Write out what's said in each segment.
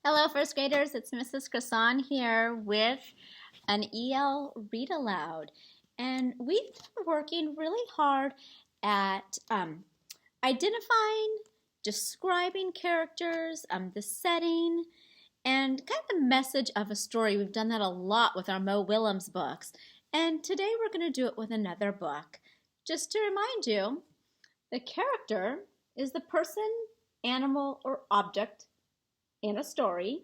Hello, first graders. It's Mrs. Cresson here with an EL Read Aloud. And we've been working really hard at identifying, describing characters, the setting, and kind of the message of a story. We've done that a lot with our Mo Willems books. And today we're going to do it with another book. Just to remind you, the character is the person, animal, or object in a story.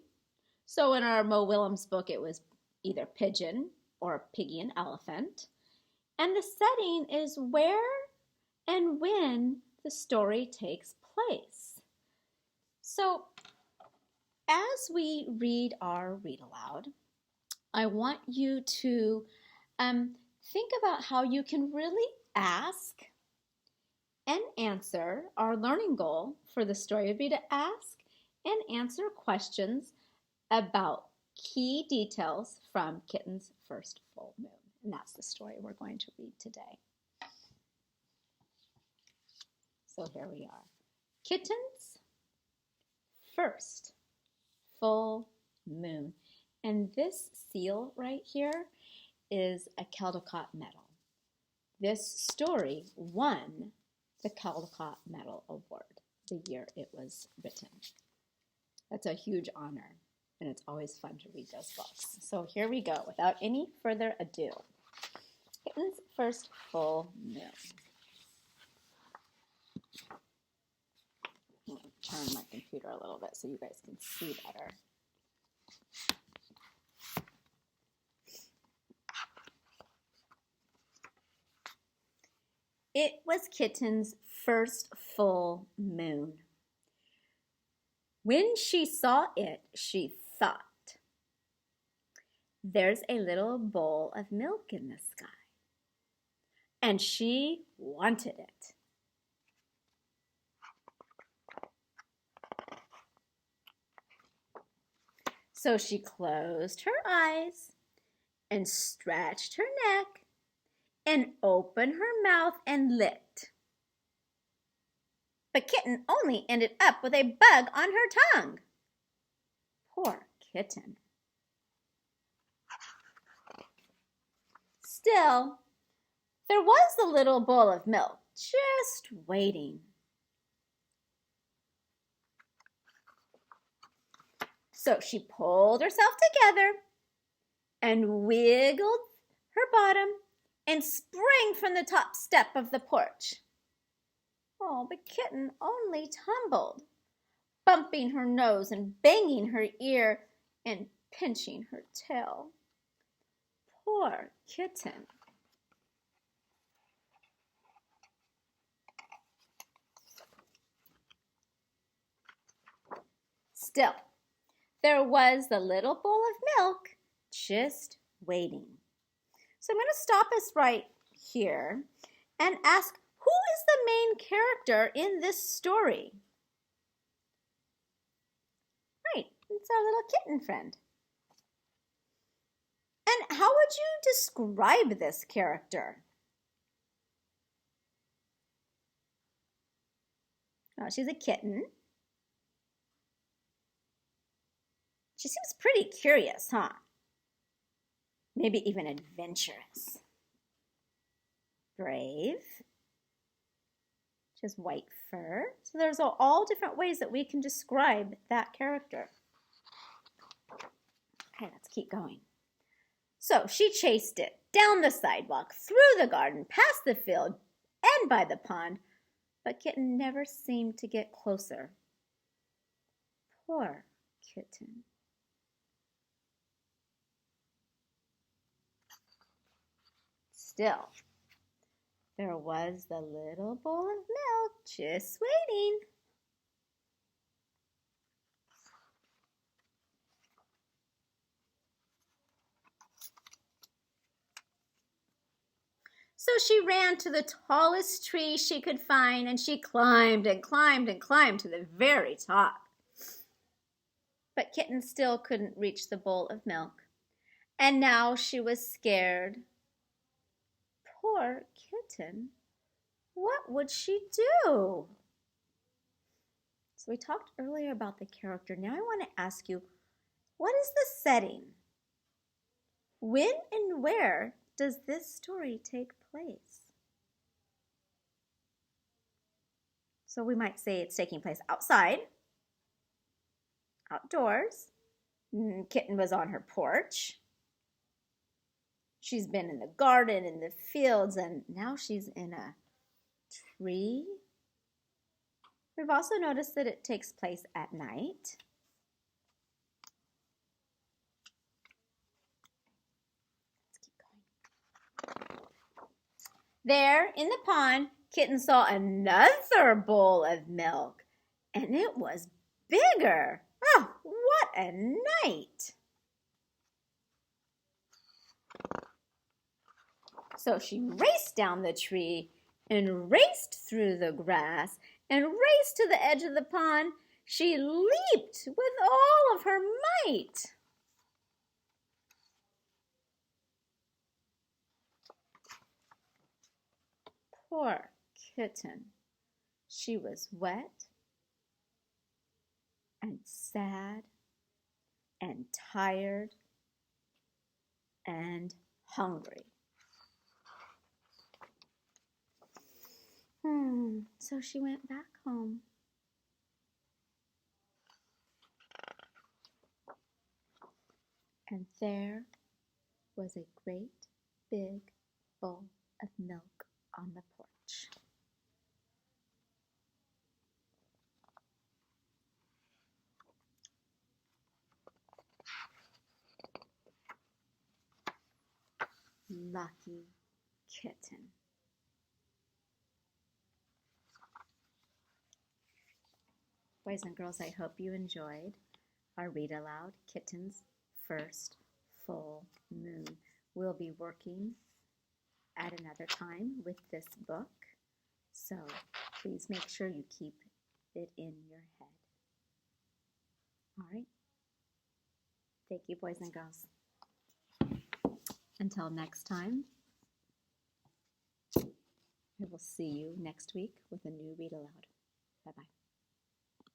So in our Mo Willems book, it was either pigeon or piggy and elephant. And the setting is where and when the story takes place. So as we read our read aloud, I want you to think about how you can really ask and answer. Our learning goal for the story would be to ask and answer questions about key details from Kitten's first full moon. And that's the story we're going to read today. So here we are. Kitten's first full moon. And this seal right here is a Caldecott medal. This story won the Caldecott Medal Award the year it was written. That's a huge honor, and it's always fun to read those books. So here we go, without any further ado. Kitten's first full moon. I'm going to turn my computer a little bit so you guys can see better. It was Kitten's first full moon. When she saw it, she thought, "There's a little bowl of milk in the sky." And she wanted it. So she closed her eyes and stretched her neck and opened her mouth and licked. But Kitten only ended up with a bug on her tongue. Poor Kitten. Still, there was a little bowl of milk just waiting. So she pulled herself together and wiggled her bottom and sprang from the top step of the porch. Oh, but Kitten only tumbled, bumping her nose and banging her ear and pinching her tail. Poor Kitten. Still, there was the little bowl of milk just waiting. So I'm going to stop us right here and ask, who is the main character in this story? Right, it's our little kitten friend. And how would you describe this character? Well, she's a kitten. She seems pretty curious, huh? Maybe even adventurous. Brave. She has white fur. So there's all different ways that we can describe that character. Okay, let's keep going. So she chased it down the sidewalk, through the garden, past the field, and by the pond, but Kitten never seemed to get closer. Poor Kitten. Still, there was the little bowl of milk just waiting. So she ran to the tallest tree she could find, and she climbed and climbed and climbed to the very top. But Kitten still couldn't reach the bowl of milk, and now she was scared. Poor Kitten. What would she do? So we talked earlier about the character. Now I want to ask you, what is the setting? When and where does this story take place? So we might say it's taking place outside, outdoors. Kitten was on her porch. She's been in the garden, in the fields, and now she's in a tree. We've also noticed that it takes place at night. Let's keep going. There in the pond, Kitten saw another bowl of milk, and it was bigger. Oh, what a night! So she raced down the tree and raced through the grass and raced to the edge of the pond. She leaped with all of her might. Poor Kitten. She was wet and sad and tired and hungry. So she went back home. And there was a great big bowl of milk on the porch. Lucky Kitten. Boys and girls, I hope you enjoyed our Read Aloud Kitten's first full moon. We'll be working at another time with this book, so please make sure you keep it in your head. All right? Thank you, boys and girls. Until next time, I will see you next week with a new Read Aloud. Bye-bye.